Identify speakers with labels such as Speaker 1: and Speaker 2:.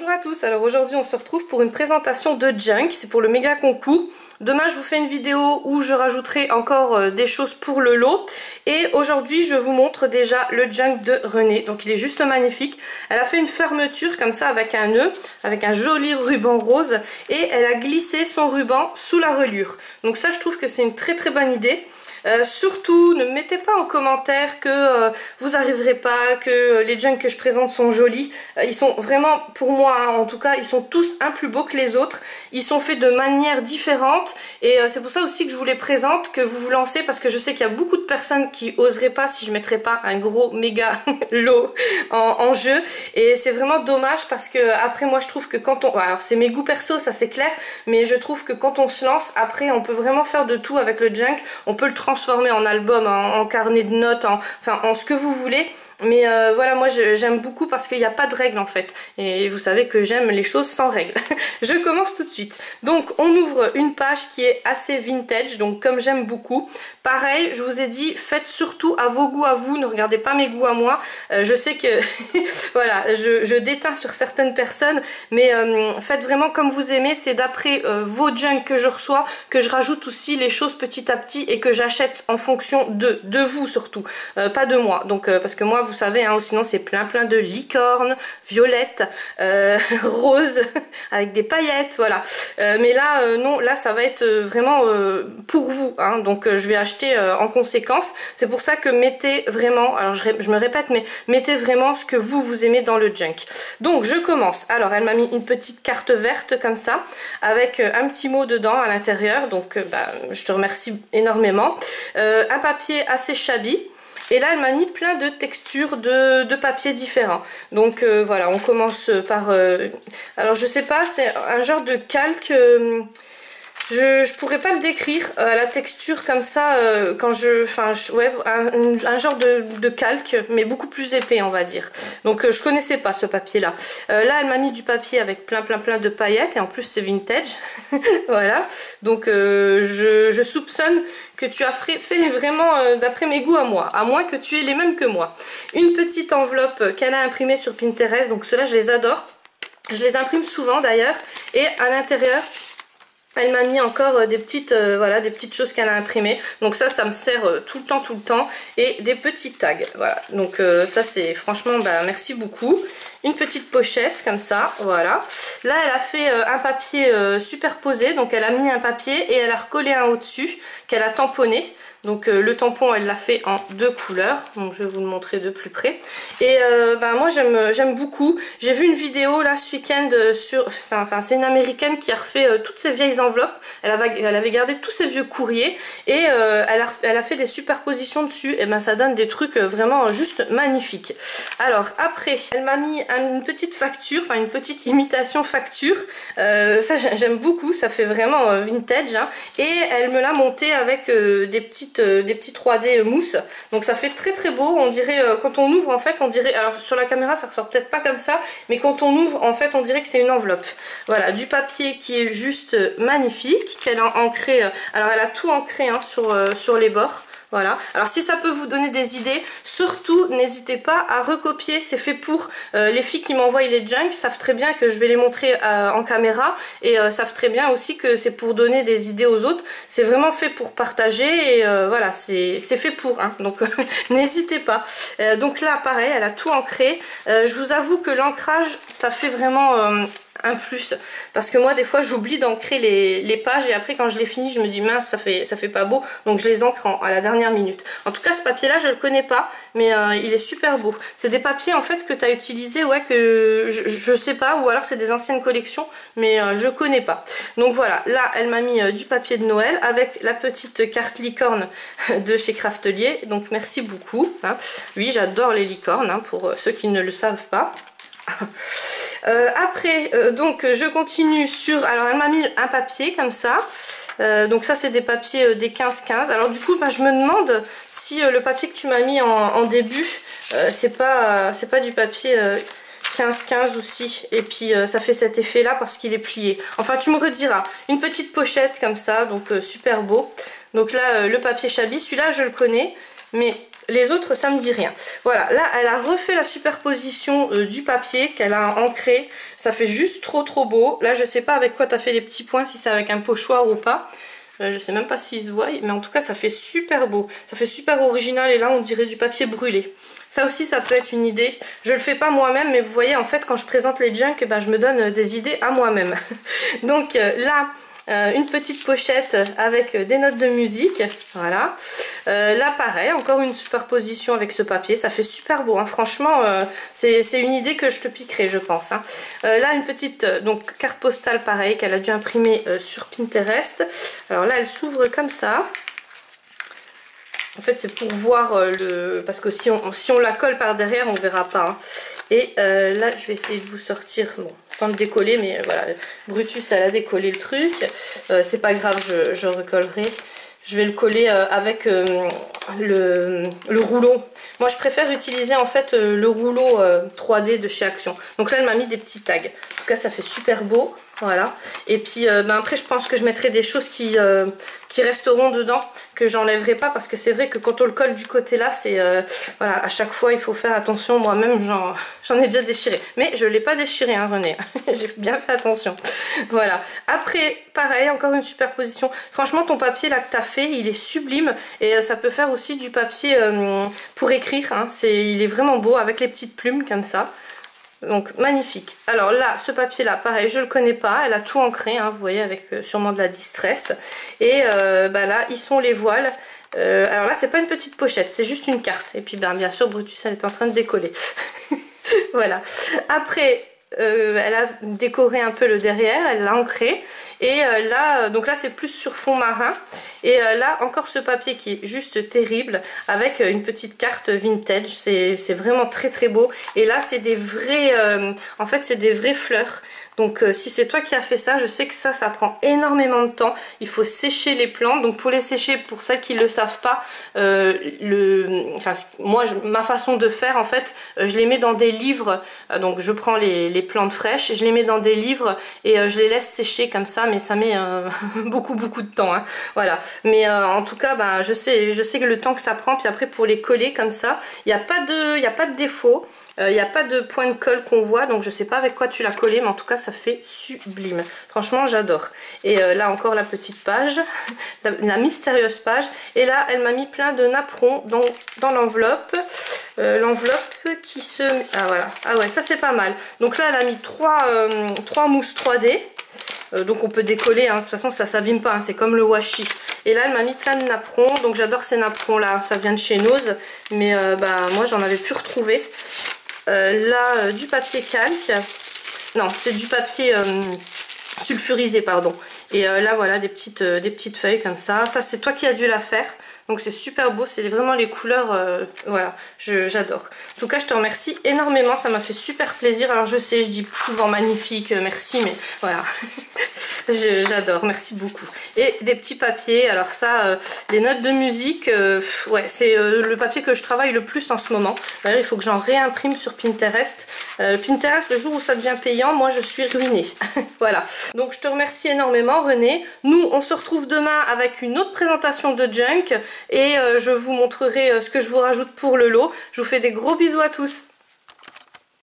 Speaker 1: Bonjour à tous, alors aujourd'hui on se retrouve pour une présentation de Junk, c'est pour le méga concours. Demain je vous fais une vidéo où je rajouterai encore des choses pour le lot. Et aujourd'hui je vous montre déjà le Junk de Renée, donc il est juste magnifique. Elle a fait une fermeture comme ça avec un nœud, avec un joli ruban rose. Et elle a glissé son ruban sous la reliure. Donc ça je trouve que c'est une très bonne idée. Surtout ne mettez pas en commentaire que vous n'arriverez pas, que les Junk que je présente sont jolis. Ils sont vraiment, pour moi hein, en tout cas, ils sont tous un plus beaux que les autres. Ils sont faits de manière différente et c'est pour ça aussi que je vous les présente, que vous vous lancez, parce que je sais qu'il y a beaucoup de personnes qui oseraient pas si je mettrais pas un gros méga lot en jeu. Et c'est vraiment dommage parce que après moi je trouve que quand on... Alors c'est mes goûts perso, ça c'est clair, mais je trouve que quand on se lance, après on peut vraiment faire de tout avec le Junk. On peut le transformer en album, en carnet de notes, enfin en ce que vous voulez. Mais voilà, moi j'aime beaucoup parce qu'il n'y a pas de règles en fait. Et vous savez que j'aime les choses sans règles. Je commence tout de suite. Donc on ouvre une page qui est assez vintage, donc comme j'aime beaucoup. Pareil, je vous ai dit, faites surtout à vos goûts à vous, ne regardez pas mes goûts à moi. Je sais que voilà, je déteins sur certaines personnes, mais faites vraiment comme vous aimez. C'est d'après vos Junk que je reçois que je rajoute aussi les choses petit à petit et que j'achète en fonction de vous surtout, pas de moi. Donc parce que moi vous savez hein, sinon c'est plein de licornes, violettes, roses avec des paillettes, voilà. Mais là non, là ça va être vraiment pour vous hein, donc je vais acheter en conséquence. C'est pour ça que mettez vraiment, alors je me répète, mais mettez vraiment ce que vous aimez dans le Junk. Donc je commence. Alors elle m'a mis une petite carte verte comme ça avec un petit mot dedans à l'intérieur, donc je te remercie énormément. Un papier assez shabby. Et là, elle m'a mis plein de textures de papier différents. Donc voilà, on commence par... alors je sais pas, c'est un genre de calque... je pourrais pas le décrire, la texture comme ça, quand ouais, un genre de calque, mais beaucoup plus épais on va dire. Donc je connaissais pas ce papier là. Là elle m'a mis du papier avec plein de paillettes et en plus c'est vintage. Voilà, donc je soupçonne que tu as fait vraiment d'après mes goûts à moins que tu aies les mêmes que moi. Une petite enveloppe qu'elle a imprimée sur Pinterest, donc ceux-là je les adore. Je les imprime souvent d'ailleurs, et à l'intérieur elle m'a mis encore des petites voilà, des petites choses qu'elle a imprimées. Donc ça me sert tout le temps. Et des petits tags. Voilà. Donc ça c'est franchement merci beaucoup. Une petite pochette comme ça, voilà. Là elle a fait un papier superposé. Donc elle a mis un papier et elle a recollé un au-dessus qu'elle a tamponné. Donc le tampon elle l'a fait en deux couleurs, donc je vais vous le montrer de plus près. Et moi j'aime beaucoup. J'ai vu une vidéo là ce week-end sur, c'est une américaine qui a refait toutes ses vieilles enveloppes. Elle avait gardé tous ses vieux courriers et elle a fait des superpositions dessus. Et ça donne des trucs vraiment juste magnifiques. Alors après elle m'a mis une petite facture, enfin une petite imitation facture. Ça j'aime beaucoup, ça fait vraiment vintage hein. Et elle me l'a monté avec des petits 3D mousse, donc ça fait très beau. On dirait quand on ouvre en fait, on dirait, alors sur la caméra ça ressort peut-être pas comme ça, mais quand on ouvre en fait on dirait que c'est une enveloppe. Voilà, du papier qui est juste magnifique, qu'elle a ancré, alors elle a tout ancré hein, sur les bords. Voilà, alors si ça peut vous donner des idées, surtout n'hésitez pas à recopier, c'est fait pour les filles qui m'envoient les Junk, savent très bien que je vais les montrer en caméra et savent très bien aussi que c'est pour donner des idées aux autres, c'est vraiment fait pour partager et voilà, c'est fait pour, hein, donc n'hésitez pas. Donc là pareil, elle a tout ancré, je vous avoue que l'ancrage ça fait vraiment... un plus, parce que moi des fois j'oublie d'ancrer les pages et après quand je les finis je me dis mince ça fait pas beau, donc je les ancre à la dernière minute. En tout cas ce papier là je le connais pas, mais il est super beau. C'est des papiers en fait que tu as utilisé, ouais, que je sais pas, ou alors c'est des anciennes collections, mais je connais pas. Donc voilà, là elle m'a mis du papier de Noël avec la petite carte licorne de chez Craftelier, donc merci beaucoup hein. Oui, j'adore les licornes hein, pour ceux qui ne le savent pas. Après donc je continue sur, alors elle m'a mis un papier comme ça, donc ça c'est des papiers des 15-15. alors du coup je me demande si le papier que tu m'as mis en début c'est pas du papier 15-15 aussi, et puis ça fait cet effet là parce qu'il est plié, enfin tu me rediras. Une petite pochette comme ça, donc super beau. Donc là le papier shabby, celui-là je le connais, mais Les autres, ça me dit rien. Voilà, là, elle a refait la superposition du papier qu'elle a ancré. Ça fait juste trop beau. Là, je sais pas avec quoi tu as fait les petits points, si c'est avec un pochoir ou pas. Je sais même pas s'il se voit, mais en tout cas, ça fait super beau. Ça fait super original et là, on dirait du papier brûlé. Ça aussi, ça peut être une idée. Je le fais pas moi-même, mais vous voyez, en fait, quand je présente les Junk, ben, je me donne des idées à moi-même. Donc là... une petite pochette avec des notes de musique, voilà. Là pareil, encore une superposition avec ce papier, ça fait super beau, hein. Franchement c'est une idée que je te piquerai je pense, hein. Là une petite donc carte postale pareil qu'elle a dû imprimer sur Pinterest. Alors là elle s'ouvre comme ça. En fait c'est pour voir parce que si on la colle par derrière on verra pas, hein. Et là je vais essayer de vous sortir, bon, sans le décoller, mais voilà, Brutus elle a décollé le truc, c'est pas grave, je recollerai. Je vais le coller avec le rouleau. Moi je préfère utiliser en fait le rouleau 3D de chez Action. Donc là elle m'a mis des petits tags. En tout cas ça fait super beau. Voilà. Et puis ben après je pense que je mettrai des choses qui resteront dedans, que j'enlèverai pas, parce que c'est vrai que quand on le colle du côté là, c'est voilà, à chaque fois il faut faire attention. Moi-même j'en ai déjà déchiré, mais je l'ai pas déchiré, hein, René. J'ai bien fait attention. Voilà. Après pareil, encore une superposition. Franchement ton papier là que tu as fait, il est sublime, et ça peut faire aussi du papier pour écrire, hein. Il est vraiment beau avec les petites plumes comme ça. Donc magnifique. Alors là, ce papier là, pareil, je le connais pas, elle a tout ancré, hein, vous voyez, avec sûrement de la distress. Et bah là, ils sont les voiles. Alors là, c'est pas une petite pochette, c'est juste une carte. Et puis ben, bien sûr, Brutus, elle est en train de décoller. Voilà. Après, elle a décoré un peu le derrière, elle l'a ancré. Et là, donc là c'est plus sur fond marin. Et là encore ce papier qui est juste terrible, avec une petite carte vintage. C'est vraiment très beau. Et là c'est des vrais, en fait c'est des vraies fleurs. Donc si c'est toi qui as fait ça, je sais que ça prend énormément de temps. Il faut sécher les plantes. Donc pour les sécher, pour celles qui ne le savent pas, moi ma façon de faire en fait, je les mets dans des livres. Donc je prends les plantes fraîches, je les mets dans des livres et je les laisse sécher comme ça, mais ça met beaucoup de temps, hein. Voilà. Mais en tout cas, ben, je sais que le temps que ça prend, puis après pour les coller comme ça, il n'y a pas de défaut. Il n'y a pas de point de colle qu'on voit, donc je sais pas avec quoi tu l'as collé, mais en tout cas ça fait sublime. Franchement j'adore. Et là encore la petite page, la mystérieuse page. Et là elle m'a mis plein de napperons dans l'enveloppe. L'enveloppe qui se... Ah voilà, ah ouais, ça c'est pas mal. Donc là elle a mis trois mousses 3D. Donc on peut décoller, hein. De toute façon ça s'abîme pas, hein. C'est comme le washi. Et là elle m'a mis plein de napperons, donc j'adore ces napperons là, ça vient de chez Nose, mais bah, moi j'en avais pu retrouver. Là du papier calque, non c'est du papier sulfurisé pardon. Et là voilà des petites feuilles comme ça, c'est toi qui as dû la faire. Donc c'est super beau, c'est vraiment les couleurs, voilà, j'adore. En tout cas je te remercie énormément, ça m'a fait super plaisir. Alors je sais, je dis souvent magnifique, merci, mais voilà, j'adore, merci beaucoup. Et des petits papiers, alors ça, les notes de musique, ouais, c'est le papier que je travaille le plus en ce moment. D'ailleurs il faut que j'en réimprime sur Pinterest. Pinterest, le jour où ça devient payant, moi je suis ruinée. Voilà, donc je te remercie énormément René. Nous on se retrouve demain avec une autre présentation de Junk. Et je vous montrerai ce que je vous rajoute pour le lot. Je vous fais des gros bisous à tous.